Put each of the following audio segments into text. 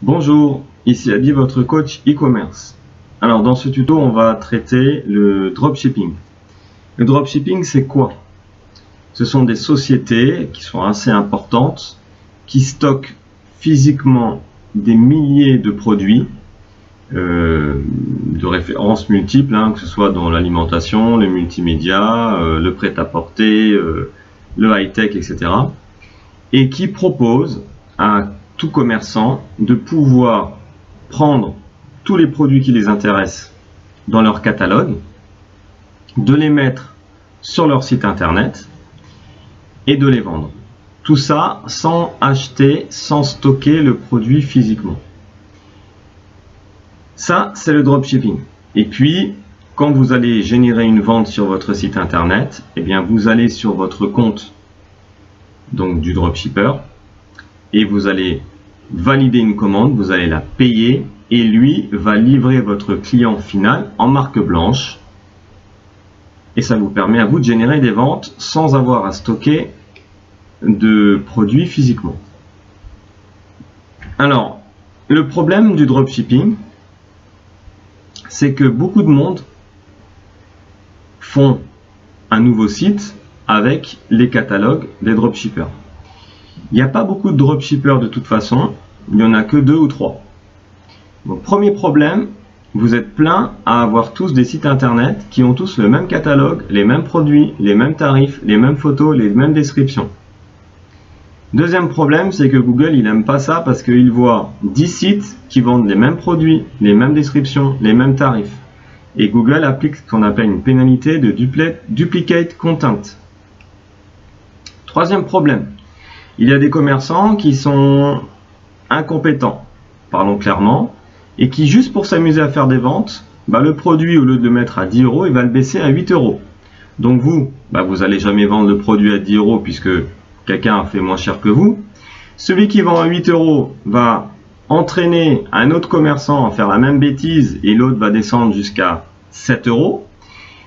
Bonjour, ici Adi, votre coach e-commerce. Alors dans ce tuto, on va traiter le dropshipping. Le dropshipping, c'est quoi? Ce sont des sociétés qui sont assez importantes, qui stockent physiquement des milliers de produits de références multiples, que ce soit dans l'alimentation, le multimédia, le prêt-à-porter, le high-tech, etc. Et qui proposent à tout commerçant de pouvoir prendre tous les produits qui les intéressent dans leur catalogue, de les mettre sur leur site internet et de les vendre. Tout ça sans acheter, sans stocker le produit physiquement. Ça, c'est le dropshipping. Et puis, quand vous allez générer une vente sur votre site internet, eh bien, vous allez sur votre compte donc du dropshipper et vous allez valider une commande, vous allez la payer et lui va livrer votre client final en marque blanche et ça vous permet à vous de générer des ventes sans avoir à stocker de produits physiquement. Alors, le problème du dropshipping, c'est que beaucoup de monde font un nouveau site avec les catalogues des dropshippers. Il n'y a pas beaucoup de dropshippers de toute façon, il n'y en a que 2 ou 3. Donc premier problème, vous êtes plein à avoir tous des sites internet qui ont tous le même catalogue, les mêmes produits, les mêmes tarifs, les mêmes photos, les mêmes descriptions. Deuxième problème, c'est que Google il n'aime pas ça parce qu'il voit 10 sites qui vendent les mêmes produits, les mêmes descriptions, les mêmes tarifs. Et Google applique ce qu'on appelle une pénalité de duplicate content. Troisième problème, il y a des commerçants qui sont incompétents, parlons clairement, et qui juste pour s'amuser à faire des ventes, le produit au lieu de le mettre à 10 €, il va le baisser à 8 €. Donc vous n'allez jamais vendre le produit à 10 € puisque quelqu'un a fait moins cher que vous. Celui qui vend à 8 € va entraîner un autre commerçant à faire la même bêtise et l'autre va descendre jusqu'à 7 €.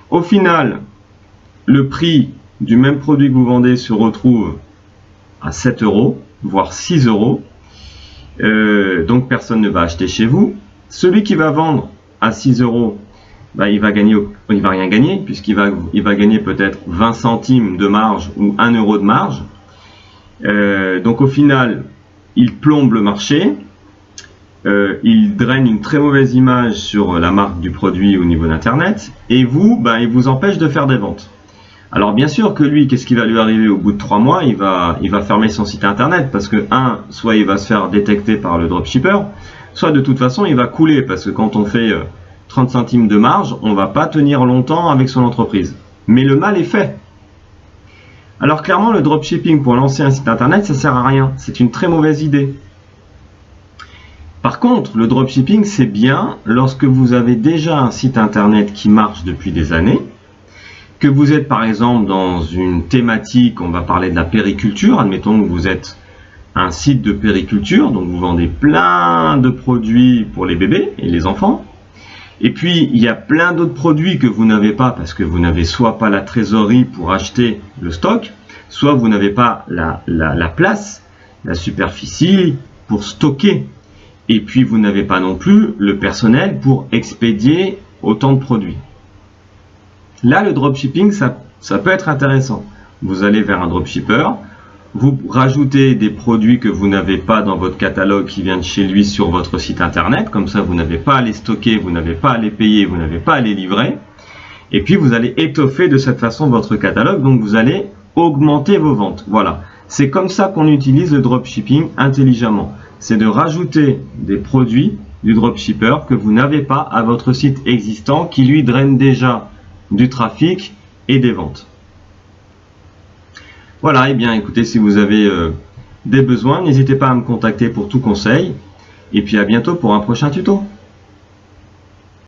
Au final, le prix du même produit que vous vendez se retrouve à 7 €, voire 6 €. Donc personne ne va acheter chez vous. Celui qui va vendre à 6 €, il va rien gagner puisqu'il va gagner peut-être 20 centimes de marge ou 1 € de marge. Donc au final, il plombe le marché, il draine une très mauvaise image sur la marque du produit au niveau d'internet et vous, il vous empêche de faire des ventes. Alors bien sûr que lui, qu'est-ce qui va lui arriver au bout de 3 mois? Il va fermer son site internet parce que soit il va se faire détecter par le dropshipper, soit de toute façon il va couler parce que quand on fait 30 centimes de marge, on ne va pas tenir longtemps avec son entreprise. Mais le mal est fait. Alors clairement, le dropshipping pour lancer un site internet, ça ne sert à rien. C'est une très mauvaise idée. Par contre, le dropshipping, c'est bien lorsque vous avez déjà un site internet qui marche depuis des années, que vous êtes par exemple dans une thématique, on va parler de la périculture, admettons que vous êtes un site de périculture, donc vous vendez plein de produits pour les bébés et les enfants. Et puis, il y a plein d'autres produits que vous n'avez pas parce que vous n'avez soit pas la trésorerie pour acheter le stock, soit vous n'avez pas la place, la superficie pour stocker. Et puis, vous n'avez pas non plus le personnel pour expédier autant de produits. Là, le dropshipping, ça peut être intéressant. Vous allez vers un dropshipper, vous rajoutez des produits que vous n'avez pas dans votre catalogue qui vient de chez lui sur votre site internet. Comme ça, vous n'avez pas à les stocker, vous n'avez pas à les payer, vous n'avez pas à les livrer. Et puis, vous allez étoffer de cette façon votre catalogue. Donc, vous allez augmenter vos ventes. Voilà. C'est comme ça qu'on utilise le dropshipping intelligemment. C'est de rajouter des produits du dropshipper que vous n'avez pas à votre site existant qui lui draine déjà du trafic et des ventes. Voilà, et bien écoutez, si vous avez des besoins, n'hésitez pas à me contacter pour tout conseil. Et puis à bientôt pour un prochain tuto.